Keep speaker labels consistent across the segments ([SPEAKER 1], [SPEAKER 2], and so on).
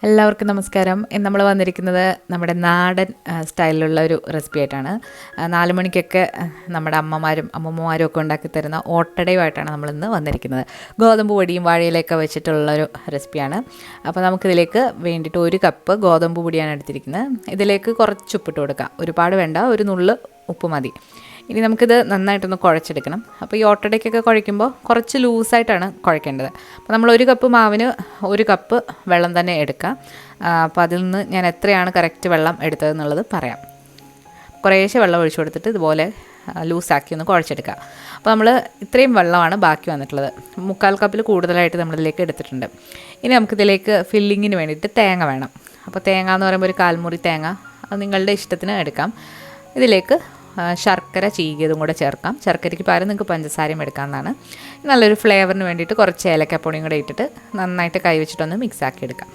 [SPEAKER 1] എല്ലാവർക്കും നമസ്കാരം. ഇന്ന് നമ്മൾ വന്നിരിക്കുന്നത് നമ്മുടെ നാടൻ സ്റ്റൈലിലുള്ള ഒരു റെസിപ്പി ആയിട്ടാണ്. 4 മണിക്കൊക്കെ നമ്മുടെ അമ്മമ്മമാരും ഒക്കെ ഉണ്ടാക്കി തരുന്ന ഓട്ടടയുമായിട്ടാണ് നമ്മളിന്ന് വന്നിരിക്കുന്നത്. ഗോതമ്പ് പൊടിയും വാഴയിലൊക്കെ വെച്ചിട്ടുള്ളൊരു റെസിപ്പിയാണ്. അപ്പോൾ നമുക്കിതിലേക്ക് വേണ്ടിയിട്ട് 1 കപ്പ് ഗോതമ്പ് പൊടിയാണ് എടുത്തിരിക്കുന്നത്. ഇതിലേക്ക് കുറച്ച് ഉപ്പിട്ട് കൊടുക്കാം. ഒരുപാട് വേണ്ട, ഒരു നുള്ള് ഉപ്പ് മതി. ഇനി നമുക്കിത് നന്നായിട്ടൊന്ന് കുഴച്ചെടുക്കണം. അപ്പോൾ ഈ ഓട്ടടയ്ക്കൊക്കെ കുഴയ്ക്കുമ്പോൾ കുറച്ച് ലൂസായിട്ടാണ് കുഴയ്ക്കേണ്ടത്. അപ്പോൾ നമ്മൾ 1 കപ്പ് മാവിന് 1 കപ്പ് വെള്ളം തന്നെ എടുക്കാം. അപ്പോൾ അതിൽ നിന്ന് ഞാൻ എത്രയാണ് കറക്റ്റ് വെള്ളം എടുത്തതെന്നുള്ളത് പറയാം. കുറേശ്ശെ വെള്ളം ഒഴിച്ചു കൊടുത്തിട്ട് ഇതുപോലെ ലൂസാക്കി ഒന്ന് കുഴച്ചെടുക്കുക. അപ്പോൾ നമ്മൾ ഇത്രയും വെള്ളമാണ് ബാക്കി വന്നിട്ടുള്ളത്. 3/4 കപ്പിൽ കൂടുതലായിട്ട് നമ്മളിതിലേക്ക് എടുത്തിട്ടുണ്ട്. ഇനി നമുക്കിതിലേക്ക് ഫില്ലിങ്ങിന് വേണ്ടിയിട്ട് തേങ്ങ വേണം. അപ്പോൾ തേങ്ങ എന്ന് പറയുമ്പോൾ ഒരു 1/4 മുറി തേങ്ങ, അത് നിങ്ങളുടെ ഇഷ്ടത്തിന് എടുക്കാം. ഇതിലേക്ക് ശർക്കര ചീകിയതും കൂടെ ചേർക്കാം. ശർക്കരയ്ക്ക് പകരം നിങ്ങൾക്ക് പഞ്ചസാരയും എടുക്കാവുന്നതാണ്. നല്ലൊരു ഫ്ലേവറിന് വേണ്ടിയിട്ട് കുറച്ച് ഏലക്കപ്പൊടിയും കൂടെ ഇട്ടിട്ട് നന്നായിട്ട് കൈവച്ചിട്ടൊന്ന് മിക്സാക്കി എടുക്കാം.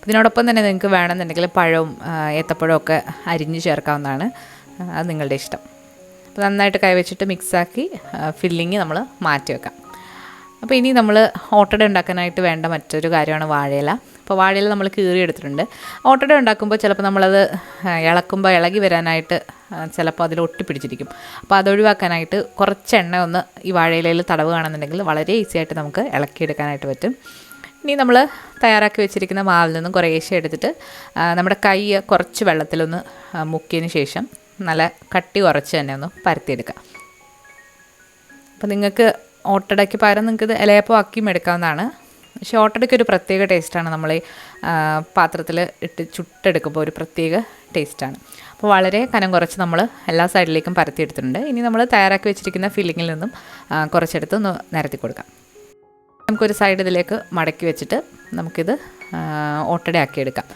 [SPEAKER 1] ഇതിനോടൊപ്പം തന്നെ നിങ്ങൾക്ക് വേണമെന്നുണ്ടെങ്കിൽ പഴവും ഏത്തപ്പഴവും ഒക്കെ അരിഞ്ഞ് ചേർക്കാവുന്നതാണ്. അത് നിങ്ങളുടെ ഇഷ്ടം. അപ്പോൾ നന്നായിട്ട് കൈവച്ചിട്ട് മിക്സാക്കി ഫില്ലിങ് നമ്മൾ മാറ്റി വെക്കാം. അപ്പോൾ ഇനി നമ്മൾ ഓട്ടട ഉണ്ടാക്കാനായിട്ട് വേണ്ട മറ്റൊരു കാര്യമാണ് വാഴയില. അപ്പോൾ വാഴയില നമ്മൾ കീറിയെടുത്തിട്ടുണ്ട്. ഓട്ടട ഉണ്ടാക്കുമ്പോൾ ചിലപ്പോൾ നമ്മളത് ഇളക്കുമ്പോൾ ഇളകി വരാനായിട്ട് ചിലപ്പോൾ അതിൽ ഒട്ടിപ്പിടിച്ചിരിക്കും. അപ്പോൾ അതൊഴിവാക്കാനായിട്ട് കുറച്ച് എണ്ണ ഒന്ന് ഈ വാഴയിലയിൽ തടവുകയാണെന്നുണ്ടെങ്കിൽ വളരെ ഈസി ആയിട്ട് നമുക്ക് ഇളക്കിയെടുക്കാനായിട്ട് പറ്റും. ഇനി നമ്മൾ തയ്യാറാക്കി വെച്ചിരിക്കുന്ന മാവിൽ നിന്നും കുറേശ്ശെ എടുത്തിട്ട് നമ്മുടെ കൈ കുറച്ച് വെള്ളത്തിലൊന്ന് മുക്കിയതിന് ശേഷം നല്ല കട്ടി കുറച്ച് തന്നെ ഒന്ന് പരത്തിയെടുക്കാം. അപ്പോൾ നിങ്ങൾക്ക് ഓട്ടടയ്ക്ക് പകരം നിങ്ങൾക്കിത് ഇലയപ്പം ആക്കിയും എടുക്കാവുന്നതാണ്. പക്ഷേ ഓട്ടടയ്ക്ക് ഒരു പ്രത്യേക ടേസ്റ്റാണ്. നമ്മൾ ഈ പാത്രത്തിൽ ഇട്ട് ചുട്ടെടുക്കുമ്പോൾ ഒരു പ്രത്യേക ടേസ്റ്റാണ്. അപ്പോൾ വളരെ കനം കുറച്ച് നമ്മൾ എല്ലാ സൈഡിലേക്കും പരത്തിയെടുത്തിട്ടുണ്ട്. ഇനി നമ്മൾ തയ്യാറാക്കി വെച്ചിരിക്കുന്ന ഫില്ലിങ്ങിൽ നിന്നും കുറച്ചെടുത്ത് ഒന്ന് നിരത്തി കൊടുക്കാം. നമുക്കൊരു സൈഡ് ഇതിലേക്ക് മടക്കി വെച്ചിട്ട് നമുക്കിത് ഓട്ടടയാക്കിയെടുക്കാം.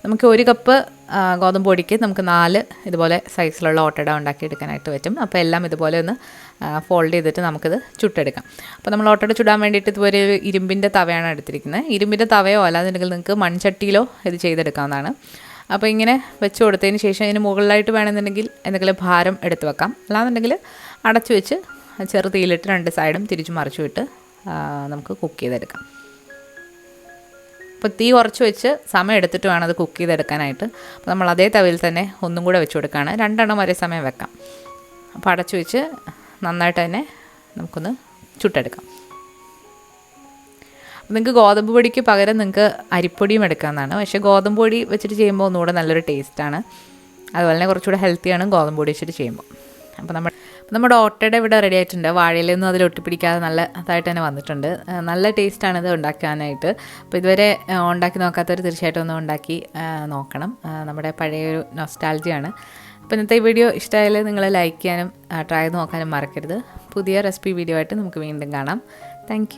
[SPEAKER 1] നമുക്ക് 1 കപ്പ് ഗോതമ്പ് പൊടിക്ക് നമുക്ക് 4 ഇതുപോലെ സൈസിലുള്ള ഓട്ടട ഉണ്ടാക്കിയെടുക്കാനായിട്ട് പറ്റും. അപ്പോൾ എല്ലാം ഇതുപോലെ ഒന്ന് ഫോൾഡ് ചെയ്തിട്ട് നമുക്കിത് ചുട്ടെടുക്കാം. അപ്പോൾ നമ്മൾ ഓട്ടട ചുടാൻ വേണ്ടിയിട്ട് ഇതുപോലെ ഒരു ഇരുമ്പിൻ്റെ തവയാണ് എടുത്തിരിക്കുന്നത്. ഇരുമ്പിൻ്റെ തവയോ അല്ലാന്നുണ്ടെങ്കിൽ നിങ്ങൾക്ക് മൺചട്ടിയിലോ ഇത് ചെയ്തെടുക്കാവുന്നതാണ്. അപ്പോൾ ഇങ്ങനെ വെച്ച് കൊടുത്തതിന് ശേഷം ഇതിന് മുകളിലായിട്ട് വേണമെന്നുണ്ടെങ്കിൽ എന്തെങ്കിലും ഭാരം എടുത്ത് വെക്കാം. അല്ലാന്നുണ്ടെങ്കിൽ അടച്ചു വെച്ച് ചെറുതീയിലിട്ട് 2 സൈഡും തിരിച്ചു മറിച്ചു വിട്ട് നമുക്ക് കുക്ക് ചെയ്തെടുക്കാം. അപ്പോൾ തീ കുറച്ച് വെച്ച് സമയം എടുത്തിട്ട് വേണം അത് കുക്ക് ചെയ്തെടുക്കാനായിട്ട്. അപ്പോൾ നമ്മൾ അതേ തവയിൽ തന്നെ ഒന്നും കൂടെ വെച്ച് കൊടുക്കുകയാണ്. 2 എണ്ണം ഒരേ സമയം വെക്കാം. അപ്പോൾ അടച്ചു വെച്ച് നന്നായിട്ട് തന്നെ നമുക്കൊന്ന് ചുട്ടെടുക്കാം. നിങ്ങൾക്ക് ഗോതമ്പ് പൊടിക്ക് പകരം നിങ്ങൾക്ക് അരിപ്പൊടിയും എടുക്കാവുന്നതാണ്. പക്ഷേ ഗോതമ്പ് പൊടി വെച്ചിട്ട് ചെയ്യുമ്പോൾ ഒന്നുകൂടെ നല്ലൊരു ടേസ്റ്റാണ്. അതുപോലെ തന്നെ കുറച്ചുകൂടെ ഹെൽത്തിയാണ് ഗോതമ്പ് പൊടി വെച്ചിട്ട് ചെയ്യുമ്പോൾ. അപ്പോൾ നമ്മുടെ ഓട്ടയുടെ ഇവിടെ റെഡി ആയിട്ടുണ്ട്. വാഴയിലൊന്നും അതിൽ ഒട്ടിപ്പിടിക്കാതെ നല്ലതായിട്ട് തന്നെ വന്നിട്ടുണ്ട്. നല്ല ടേസ്റ്റാണിത് ഉണ്ടാക്കാനായിട്ട്. അപ്പോൾ ഇതുവരെ ഉണ്ടാക്കി നോക്കാത്തവർ തീർച്ചയായിട്ടും ഒന്ന് ഉണ്ടാക്കി നോക്കണം. നമ്മുടെ പഴയൊരു നൊസ്റ്റാൾജിയാണ്. അപ്പോൾ ഇന്നത്തെ ഈ വീഡിയോ ഇഷ്ടമായാൽ നിങ്ങൾ ലൈക്ക് ചെയ്യാനും ട്രൈ ചെയ്ത് നോക്കാനും മറക്കരുത്. പുതിയ റെസിപ്പി വീഡിയോ ആയിട്ട് നമുക്ക് വീണ്ടും കാണാം. താങ്ക്